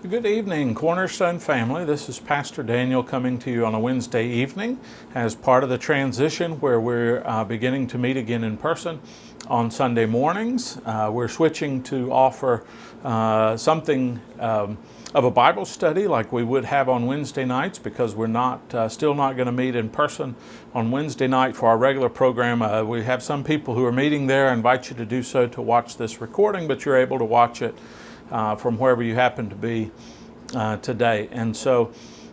Good evening, Cornerstone family. This is Pastor Daniel coming to you on a Wednesday evening as part of the transition where we're beginning to meet again in person on Sunday mornings. We're switching to offer something of a Bible study like we would have on Wednesday nights because we're still not going to meet in person on Wednesday night for our regular program. We have some people who are meeting there. I invite you to do so to watch this recording, but you're able to watch it from wherever you happen to be today. And so,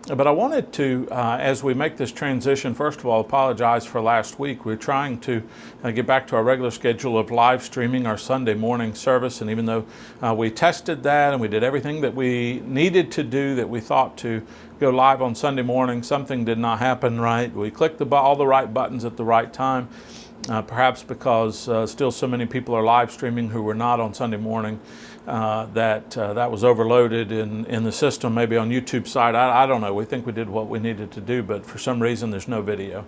but I wanted to, as we make this transition, first of all, apologize for last week. We're trying to get back to our regular schedule of live streaming our Sunday morning service. And even though we tested that and we did everything that we needed to do that we thought to go live on Sunday morning, something did not happen right. We clicked all the right buttons at the right time. Perhaps because still so many people are live streaming who were not on Sunday morning, that was overloaded in the system, maybe on YouTube side. I don't know. We think we did what we needed to do, but for some reason there's no video.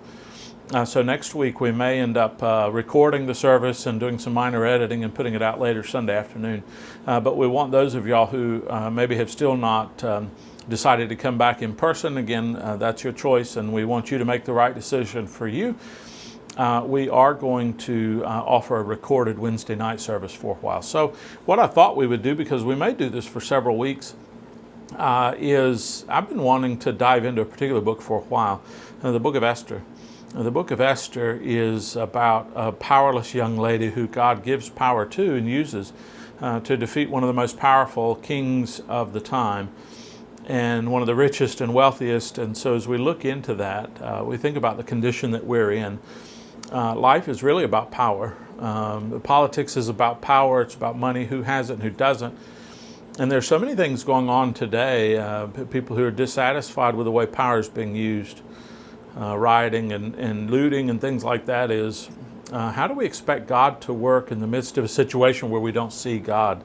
So next week we may end up recording the service and doing some minor editing and putting it out later Sunday afternoon. But we want those of y'all who maybe have still not decided to come back in person. Again, that's your choice, and we want you to make the right decision for you. We are going to offer a recorded Wednesday night service for a while. So what I thought we would do, because we may do this for several weeks, is I've been wanting to dive into a particular book for a while, the Book of Esther. The Book of Esther is about a powerless young lady who God gives power to and uses to defeat one of the most powerful kings of the time and one of the richest and wealthiest. And so as we look into that, we think about the condition that we're in. Life is really about power. Politics is about power. It's about money, who has it and who doesn't. And there's so many things going on today, people who are dissatisfied with the way power is being used, rioting and looting and things like that. Is how do we expect God to work in the midst of a situation where we don't see God?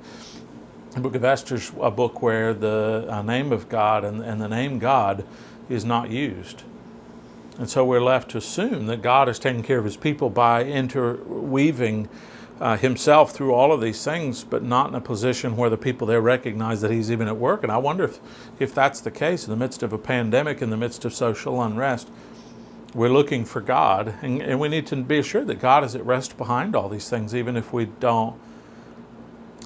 The Book of Esther is a book where the name of God and the name God is not used. And so we're left to assume that God is taking care of his people by interweaving himself through all of these things, but not in a position where the people there recognize that he's even at work. And I wonder if that's the case in the midst of a pandemic, in the midst of social unrest. We're looking for God, and we need to be assured that God is at rest behind all these things, even if we don't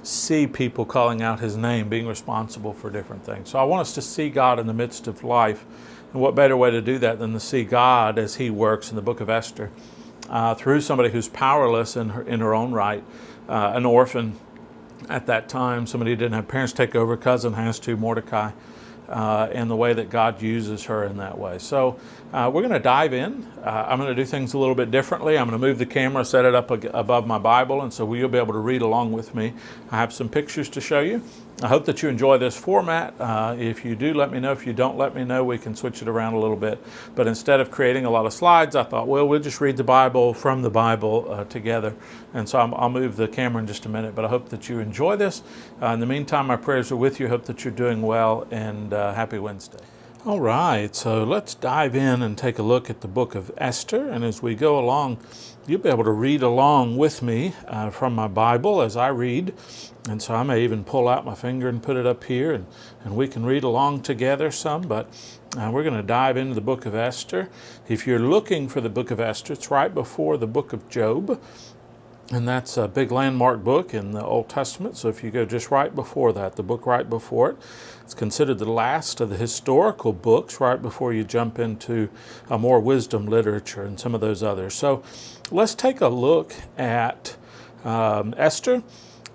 see people calling out his name, being responsible for different things. So I want us to see God in the midst of life. And what better way to do that than to see God as he works in the Book of Esther through somebody who's powerless in her own right, an orphan at that time, somebody who didn't have parents take over, cousin has to, Mordecai, and the way that God uses her in that way. So we're going to dive in. I'm going to do things a little bit differently. I'm going to move the camera, set it up above my Bible, and so you'll be able to read along with me. I have some pictures to show you. I hope that you enjoy this format. If you do, let me know. If you don't, let me know. We can switch it around a little bit. But instead of creating a lot of slides, I thought, well, we'll just read the Bible from the Bible together. And so I'll move the camera in just a minute. But I hope that you enjoy this. In the meantime, my prayers are with you. I hope that you're doing well, and happy Wednesday. All right, so let's dive in and take a look at the Book of Esther. And as we go along, you'll be able to read along with me from my Bible as I read. And so I may even pull out my finger and put it up here, and we can read along together some. But we're going to dive into the Book of Esther. If you're looking for the Book of Esther, it's right before the Book of Job. And that's a big landmark book in the Old Testament. So if you go just right before that, the book right before it, it's considered the last of the historical books right before you jump into a more wisdom literature and some of those others. So let's take a look at Esther.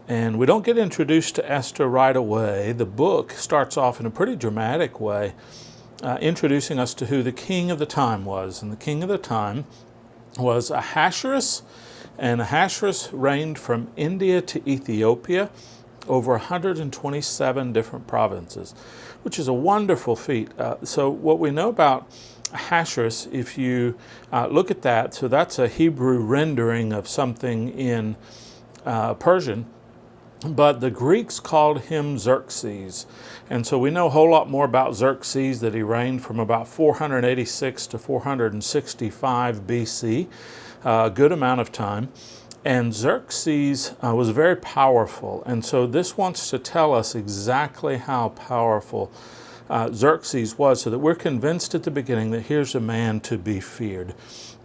And we don't get introduced to Esther right away. The book starts off in a pretty dramatic way, introducing us to who the king of the time was. And the king of the time was Ahasuerus. And Ahasuerus reigned from India to Ethiopia over 127 different provinces, which is a wonderful feat. So what we know about Ahasuerus, if you look at that, so that's a Hebrew rendering of something in Persian, but the Greeks called him Xerxes. And so we know a whole lot more about Xerxes, that he reigned from about 486 to 465 BC, a good amount of time. And Xerxes was very powerful. And so this wants to tell us exactly how powerful Xerxes was, so that we're convinced at the beginning that here's a man to be feared.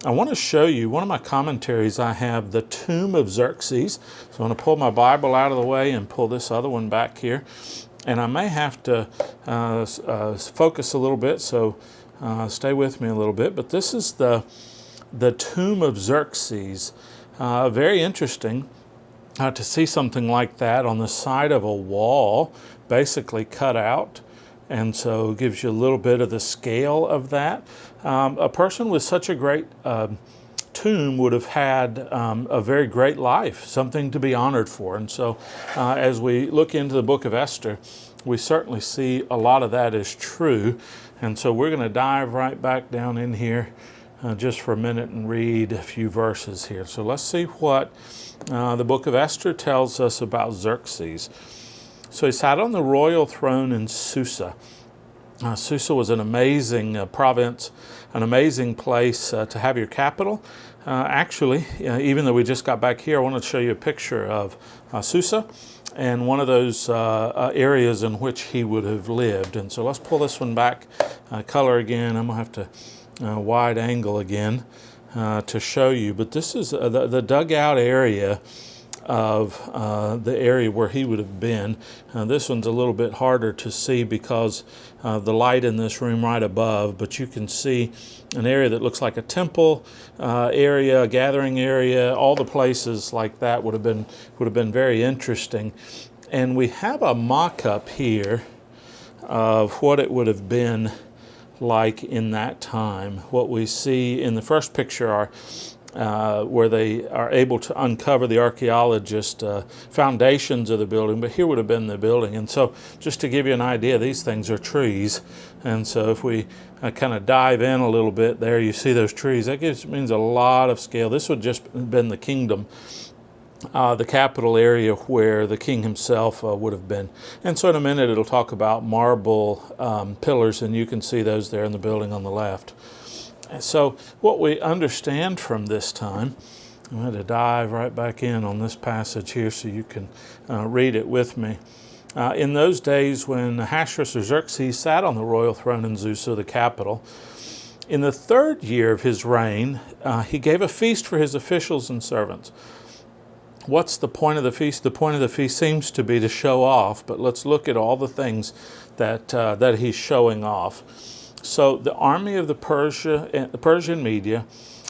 I want to show you one of my commentaries. I have the tomb of Xerxes. So I'm going to pull my Bible out of the way and pull this other one back here. And I may have to focus a little bit, so stay with me a little bit. But this is the tomb of Xerxes. Very interesting to see something like that on the side of a wall, basically cut out. And so it gives you a little bit of the scale of that. A person with such a great tomb would have had a very great life, something to be honored for. And so as we look into the Book of Esther, we certainly see a lot of that is true. And so we're going to dive right back down in here just for a minute and read a few verses here. So let's see what the Book of Esther tells us about Xerxes. So he sat on the royal throne in Susa. Susa was an amazing province, an amazing place to have your capital. Actually, even though we just got back here, I want to show you a picture of Susa and one of those areas in which he would have lived. And so let's pull this one back, color again. I'm going to have to wide angle again to show you. But this is the dugout area of the area where he would have been. This one's a little bit harder to see because of the light in this room right above, but you can see an area that looks like a temple area, a gathering area. All the places like that would have been very interesting. And we have a mock-up here of what it would have been like in that time. What we see in the first picture are where they are able to uncover, the archaeologist, foundations of the building, but here would have been the building. And so just to give you an idea, these things are trees. And so if we kind of dive in a little bit there, you see those trees. That means a lot of scale. This would just have been the kingdom, the capital area where the king himself would have been. And so in a minute it'll talk about marble pillars, and you can see those there in the building on the left. So what we understand from this time, I'm going to dive right back in on this passage here so you can read it with me. In those days when Ahasuerus or Xerxes sat on the royal throne in Susa, the capital, in the 3rd year of his reign, he gave a feast for his officials and servants. What's the point of the feast? The point of the feast seems to be to show off, but let's look at all the things that he's showing off. So the army of the Persian Media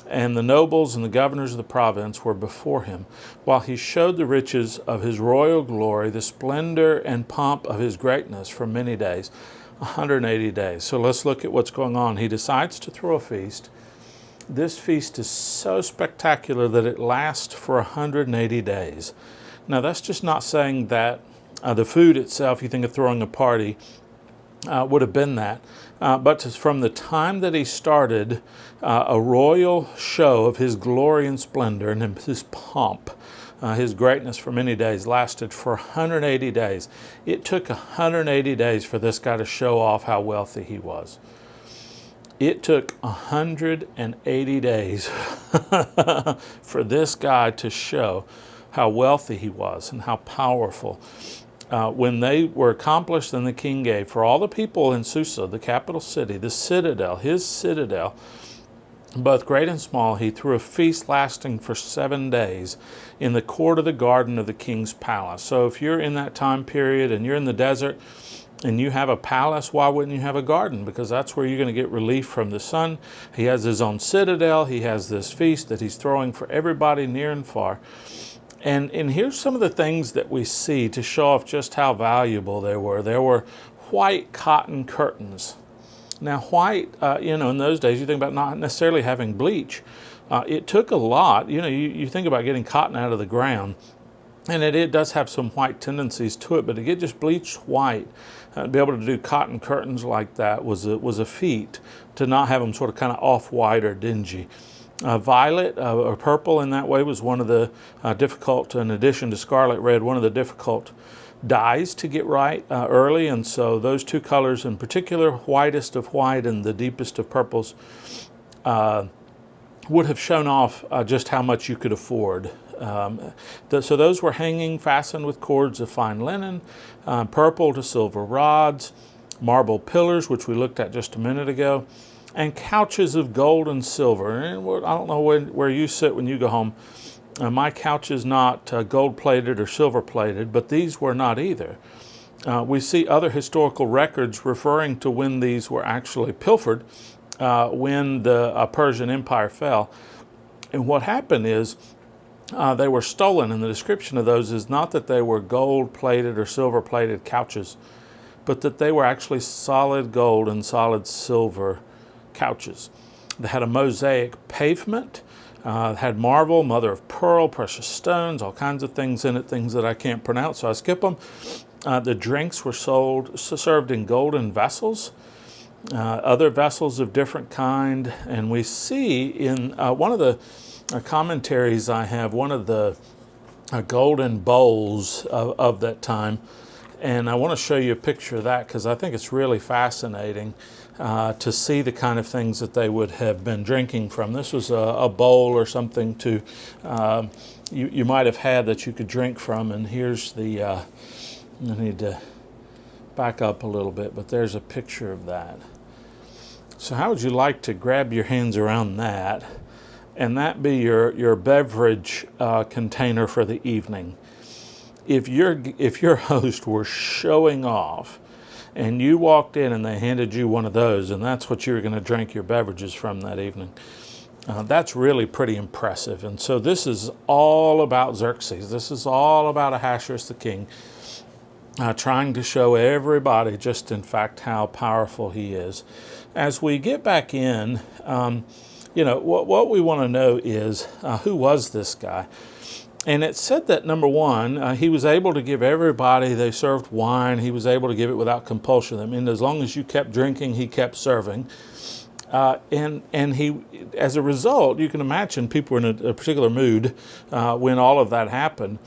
and the nobles and the governors of the province were before him, while he showed the riches of his royal glory, the splendor and pomp of his greatness for many days, 180 days. So let's look at what's going on. He decides to throw a feast. This feast is so spectacular that it lasts for 180 days. Now that's just not saying that the food itself, you think of throwing a party, would have been that. But from the time that he started, a royal show of his glory and splendor and his pomp, his greatness for many days, lasted for 180 days. It took 180 days for this guy to show off how wealthy he was. It took 180 days for this guy to show how wealthy he was and how powerful. When they were accomplished, then the king gave for all the people in Susa, the capital city, the citadel, his citadel, both great and small, he threw a feast lasting for 7 days in the court of the garden of the king's palace. So if you're in that time period and you're in the desert and you have a palace, why wouldn't you have a garden? Because that's where you're going to get relief from the sun. He has his own citadel. He has this feast that he's throwing for everybody near and far. And here's some of the things that we see to show off just how valuable they were. There were white cotton curtains. Now white, in those days, you think about not necessarily having bleach. It took a lot. You think about getting cotton out of the ground, and it does have some white tendencies to it, but to get just bleached white, to be able to do cotton curtains like that was a feat, to not have them sort of kind of off-white or dingy. Violet or purple in that way was one of the difficult, in addition to scarlet red, one of the difficult dyes to get right early. And so those two colors in particular, whitest of white and the deepest of purples, would have shown off just how much you could afford So those were hanging, fastened with cords of fine linen, purple to silver rods, marble pillars, which we looked at just a minute ago, and couches of gold and silver. And I don't know where you sit when you go home. My couch is not gold-plated or silver-plated, but these were not either. We see other historical records referring to when these were actually pilfered when the Persian Empire fell. And what happened is they were stolen, and the description of those is not that they were gold-plated or silver-plated couches, but that they were actually solid gold and solid silver couches. They had a mosaic pavement, had marble, mother of pearl, precious stones, all kinds of things in it, things that I can't pronounce, so I skip them. The drinks were served in golden vessels, other vessels of different kind, and we see in one of the commentaries I have, one of the golden bowls of that time, and I want to show you a picture of that because I think it's really fascinating to see the kind of things that they would have been drinking from. This was a bowl or something to you might have had that you could drink from, and here's the I need to back up a little bit, but there's a picture of that. So how would you like to grab your hands around that and that be your beverage container for the evening? If your host were showing off and you walked in and they handed you one of those and that's what you were going to drink your beverages from that evening, that's really pretty impressive. And so this is all about Xerxes. This is all about Ahasuerus the king, trying to show everybody just in fact how powerful he is. As we get back in, what we want to know is who was this guy? And it said that, number one, he was able to give everybody, they served wine, he was able to give it without compulsion. I mean, as long as you kept drinking, he kept serving. And he, as a result, you can imagine people were in a particular mood when all of that happened.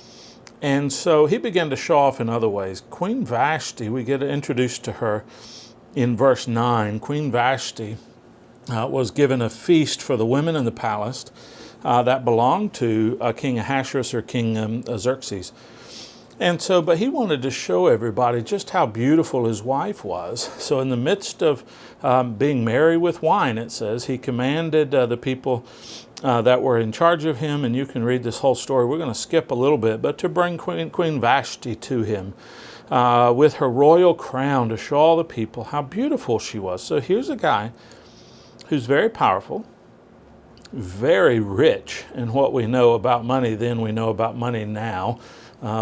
And so he began to show off in other ways. Queen Vashti, we get introduced to her in verse 9. Queen Vashti was given a feast for the women in the palace that belonged to King Ahasuerus or King Xerxes. And so, but he wanted to show everybody just how beautiful his wife was. So in the midst of being merry with wine, it says, he commanded the people that were in charge of him, and you can read this whole story. We're going to skip a little bit, but to bring Queen Vashti to him with her royal crown to show all the people how beautiful she was. So here's a guy who's very powerful, very rich in what we know about money then, we know about money now.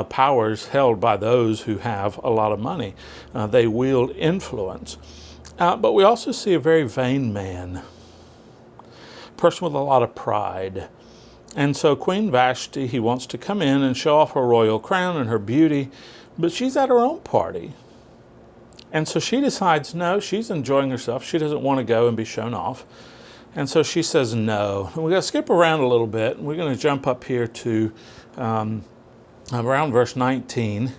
Powers held by those who have a lot of money. They wield influence. But we also see a very vain man, person with a lot of pride. And so Queen Vashti, he wants to come in and show off her royal crown and her beauty, but she's at her own party. And so she decides, no, she's enjoying herself. She doesn't want to go and be shown off. And so she says no. And we're going to skip around a little bit. And we're going to jump up here to around verse 19.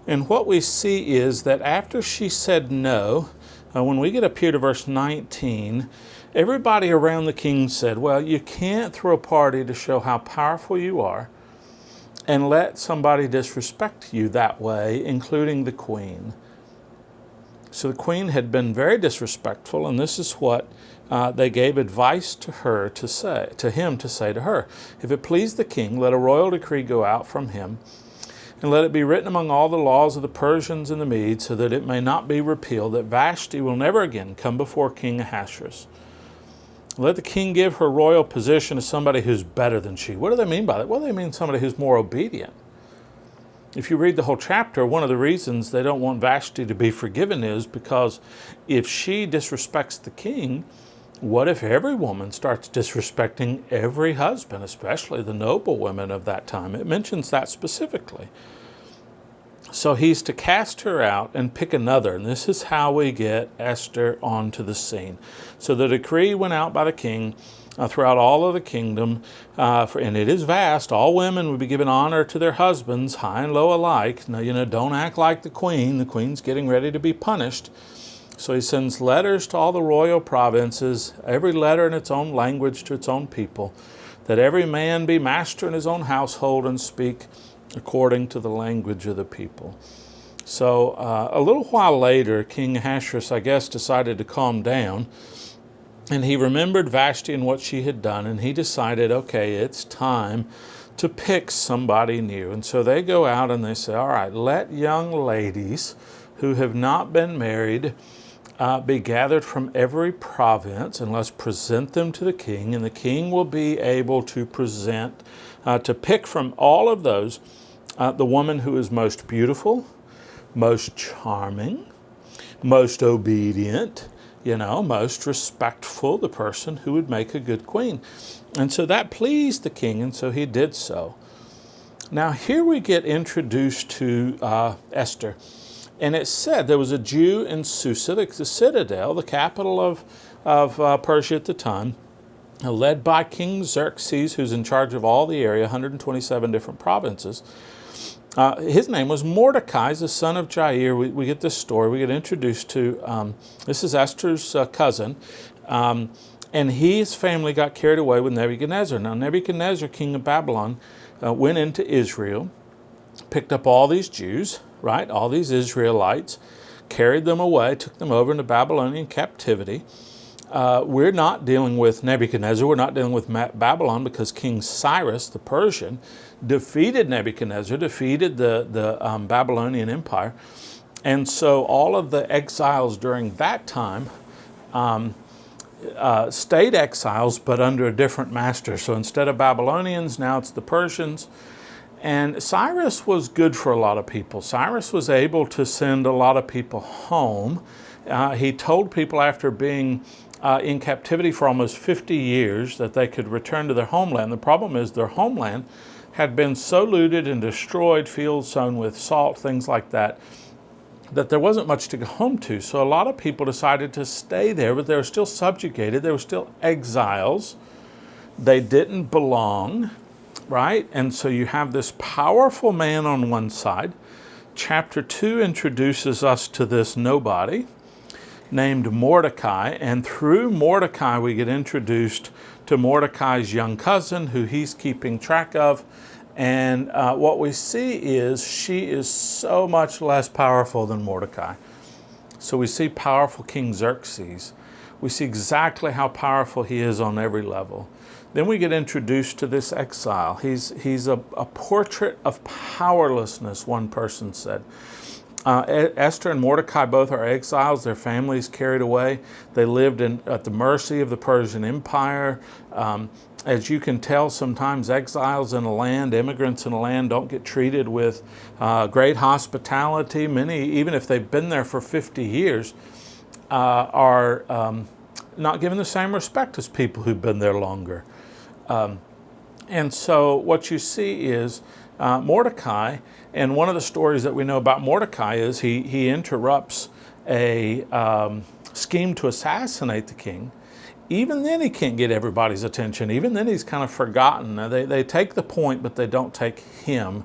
And what we see is that after she said no, when we get up here to verse 19, everybody around the king said, well, you can't throw a party to show how powerful you are and let somebody disrespect you that way, including the queen. So the queen had been very disrespectful, and this is what they gave advice to her to say, to him to say to her. If it please the king, let a royal decree go out from him, and let it be written among all the laws of the Persians and the Medes, so that it may not be repealed, that Vashti will never again come before King Ahasuerus. Let the king give her royal position to somebody who's better than she. What do they mean by that? Well, they mean somebody who's more obedient. If you read the whole chapter, one of the reasons they don't want Vashti to be forgiven is because if she disrespects the king, what if every woman starts disrespecting every husband, especially the noble women of that time? It mentions that specifically. So he's to cast her out and pick another, and this is how we get Esther onto the scene. So the decree went out by the king throughout all of the kingdom, and it is vast. All women would be given honor to their husbands, high and low alike. Now, don't act like the queen. The queen's getting ready to be punished. So he sends letters to all the royal provinces, every letter in its own language to its own people, that every man be master in his own household and speak according to the language of the people. So a little while later, King Ahasuerus, I guess, decided to calm down, and he remembered Vashti and what she had done, and he decided, okay, it's time to pick somebody new. And so they go out and they say, all right, let young ladies who have not been married be gathered from every province, and let's present them to the king, and the king will be able to to pick from all of those the woman who is most beautiful, most charming, most obedient, most respectful, the person who would make a good queen. And so that pleased the king, and so he did so. Now here we get introduced to Esther. And it said there was a Jew in Susa, the citadel, the capital of Persia at the time, led by King Xerxes, who's in charge of all the area, 127 different provinces. His name was Mordecai, the son of Jair. We get this story. We get introduced to, this is Esther's cousin, and his family got carried away with Nebuchadnezzar. Now Nebuchadnezzar, king of Babylon, went into Israel, picked up all these Jews, right, all these Israelites, carried them away, took them over into Babylonian captivity. We're not dealing with Nebuchadnezzar. We're not dealing with Babylon, because King Cyrus, the Persian, defeated Nebuchadnezzar, defeated the Babylonian Empire. And so all of the exiles during that time stayed exiles, but under a different master. So instead of Babylonians, now it's the Persians. And Cyrus was good for a lot of people. Cyrus was able to send a lot of people home. He told people after being in captivity for almost 50 years that they could return to their homeland. The problem is their homeland had been so looted and destroyed, fields sown with salt, things like that, that there wasn't much to go home to. So a lot of people decided to stay there, but they were still subjugated. They were still exiles. They didn't belong. Right? And so you have this powerful man on one side. Chapter 2 introduces us to this nobody named Mordecai. And through Mordecai, we get introduced to Mordecai's young cousin, who he's keeping track of. And what we see is she is so much less powerful than Mordecai. So we see powerful King Xerxes. We see exactly how powerful he is on every level. Then we get introduced to this exile. He's a portrait of powerlessness, one person said. Esther and Mordecai both are exiles. Their families carried away. They lived at the mercy of the Persian Empire. As you can tell, sometimes exiles in a land, immigrants in a land, don't get treated with great hospitality. Many, even if they've been there for 50 years, are not given the same respect as people who've been there longer. And so what you see is Mordecai, and one of the stories that we know about Mordecai is he interrupts a scheme to assassinate the king. Even then he can't get everybody's attention. Even then he's kind of forgotten. They take the point, but they don't take him.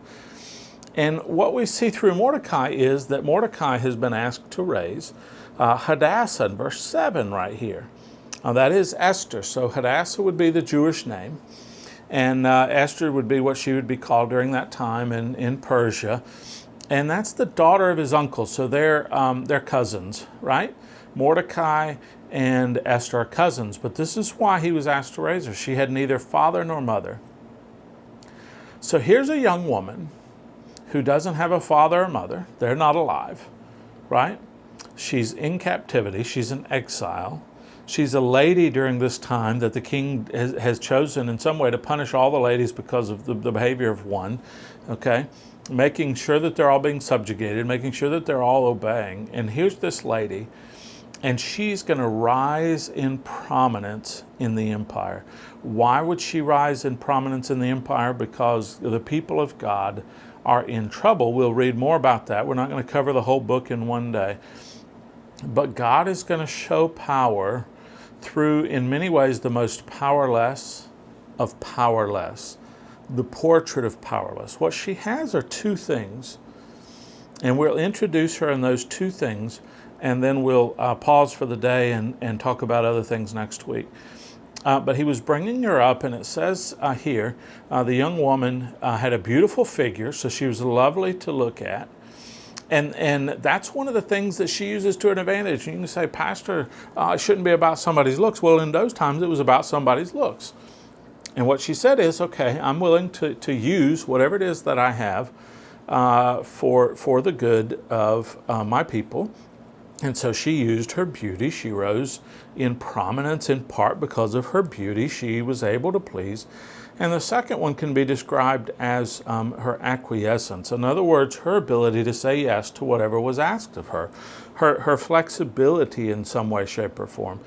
And what we see through Mordecai is that Mordecai has been asked to raise Hadassah in verse 7 right here. That is Esther. So Hadassah would be the Jewish name, and Esther would be what she would be called during that time in Persia. And that's the daughter of his uncle. So they're cousins, right? Mordecai and Esther are cousins. But this is why he was asked to raise her. She had neither father nor mother. So here's a young woman who doesn't have a father or mother. They're not alive, right? She's in captivity. She's in exile. She's a lady during this time that the king has chosen in some way to punish all the ladies because of the behavior of one, okay? Making sure that they're all being subjugated, making sure that they're all obeying. And here's this lady, and she's going to rise in prominence in the empire. Why would she rise in prominence in the empire? Because the people of God are in trouble. We'll read more about that. We're not going to cover the whole book in one day. But God is going to show power through, in many ways, the most powerless of powerless, the portrait of powerless. What she has are two things, and we'll introduce her in those two things, and then we'll pause for the day and talk about other things next week. But he was bringing her up, and it says here, the young woman had a beautiful figure, so she was lovely to look at. And that's one of the things that she uses to an advantage. You can say, Pastor, it shouldn't be about somebody's looks. Well, in those times, it was about somebody's looks. And what she said is, okay, I'm willing to use whatever it is that I have for the good of my people. And so she used her beauty. She rose in prominence in part because of her beauty. She was able to please. And the second one can be described as her acquiescence. In other words, her ability to say yes to whatever was asked of her. Her flexibility in some way, shape, or form.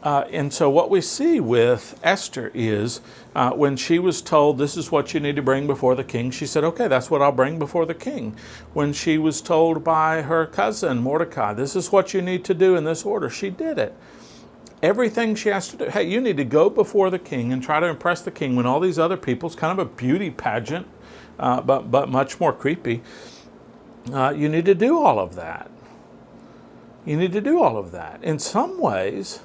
And so what we see with Esther is when she was told, this is what you need to bring before the king, she said, okay, that's what I'll bring before the king. When she was told by her cousin, Mordecai, this is what you need to do in this order, she did it. Everything she has to do, hey, you need to go before the king and try to impress the king when all these other people, it's kind of a beauty pageant, but much more creepy. You need to do all of that. You need to do all of that. In some ways,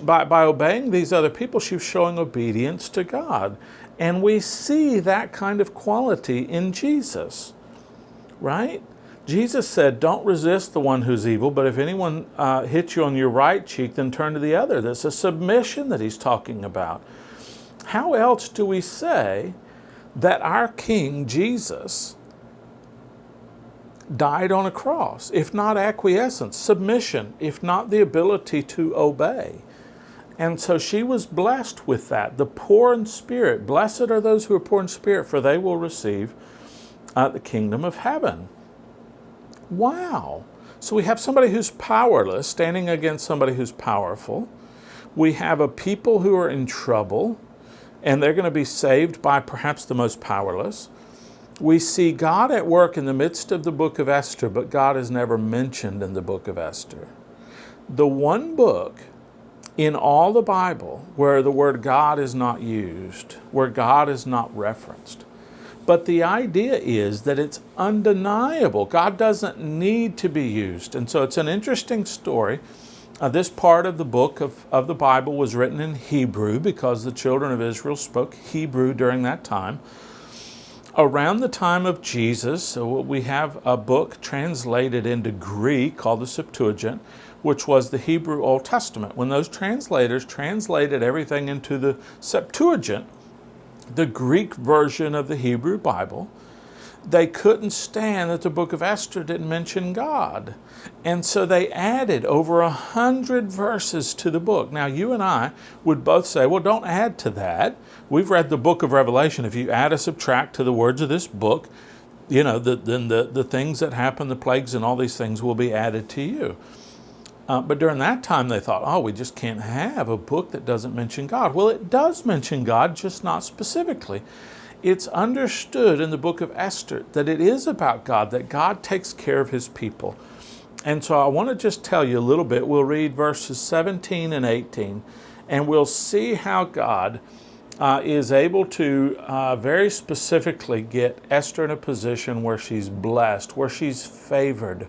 by obeying these other people, she was showing obedience to God. And we see that kind of quality in Jesus, right? Jesus said, don't resist the one who's evil, but if anyone hits you on your right cheek, then turn to the other. That's a submission that he's talking about. How else do we say that our King, Jesus, died on a cross, if not acquiescence, submission, if not the ability to obey? And so she was blessed with that. The poor in spirit, blessed are those who are poor in spirit, for they will receive the kingdom of heaven. Wow. So we have somebody who's powerless standing against somebody who's powerful. We have a people who are in trouble, and they're going to be saved by perhaps the most powerless. We see God at work in the midst of the book of Esther, but God is never mentioned in the book of Esther. The one book in all the Bible where the word God is not used, where God is not referenced. But the idea is that it's undeniable. God doesn't need to be used. And so it's an interesting story. This part of the book of the Bible was written in Hebrew because the children of Israel spoke Hebrew during that time. Around the time of Jesus, so we have a book translated into Greek called the Septuagint, which was the Hebrew Old Testament. When those translators translated everything into the Septuagint, the Greek version of the Hebrew Bible, they couldn't stand that the book of Esther didn't mention God. And so they added over 100 verses to the book. Now, you and I would both say, well, don't add to that. We've read the book of Revelation. If you add or subtract to the words of this book, you know, then the things that happen, the plagues and all these things will be added to you. But during that time, they thought, oh, we just can't have a book that doesn't mention God. Well, it does mention God, just not specifically. It's understood in the book of Esther that it is about God, that God takes care of his people. And so I want to just tell you a little bit. We'll read verses 17 and 18, and we'll see how God is able to very specifically get Esther in a position where she's blessed, where she's favored.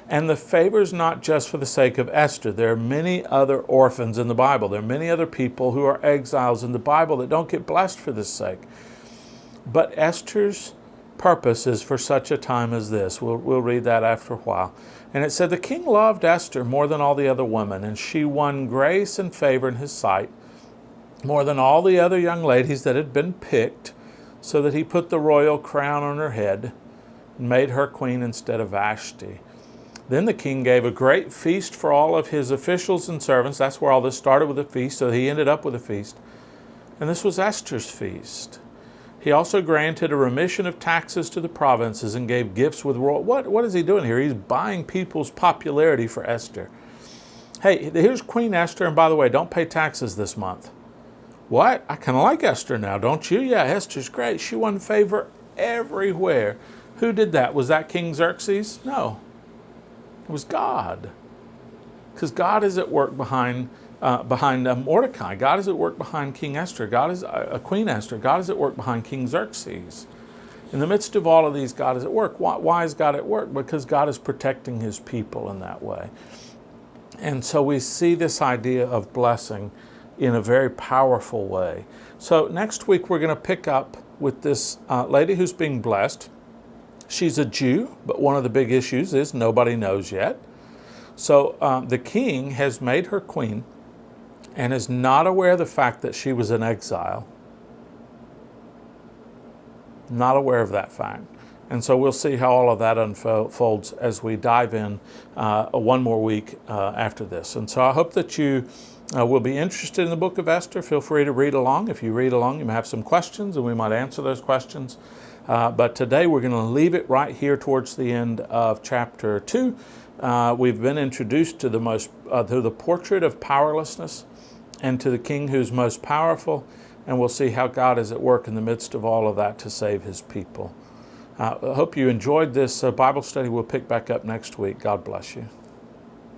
And the favor is not just for the sake of Esther. There are many other orphans in the Bible. There are many other people who are exiles in the Bible that don't get blessed for this sake. But Esther's purpose is for such a time as this. We'll read that after a while. And it said, the king loved Esther more than all the other women, and she won grace and favor in his sight more than all the other young ladies that had been picked, so that he put the royal crown on her head and made her queen instead of Vashti. Then the king gave a great feast for all of his officials and servants. That's where all this started, with a feast, so he ended up with a feast. And this was Esther's feast. He also granted a remission of taxes to the provinces and gave gifts with royal... What is he doing here? He's buying people's popularity for Esther. Hey, here's Queen Esther, and by the way, don't pay taxes this month. What? I kind of like Esther now, don't you? Yeah, Esther's great. She won favor everywhere. Who did that? Was that King Xerxes? No. It was God. Because God is at work behind Mordecai. God is at work behind King Esther. God is Queen Esther. God is at work behind King Xerxes. In the midst of all of these, God is at work. Why is God at work? Because God is protecting his people in that way. And so we see this idea of blessing in a very powerful way. So next week we're going to pick up with this lady who's being blessed. She's a Jew, but one of the big issues is nobody knows yet. So the king has made her queen and is not aware of the fact that she was in exile. Not aware of that fact. And so we'll see how all of that unfolds as we dive in one more week after this. And so I hope that you will be interested in the Book of Esther. Feel free to read along. If you read along, you may have some questions, and we might answer those questions. But today we're going to leave it right here towards the end of chapter 2. We've been introduced to the portrait of powerlessness and to the king who's most powerful, and we'll see how God is at work in the midst of all of that to save his people. I hope you enjoyed this Bible study. We'll pick back up next week. God bless you.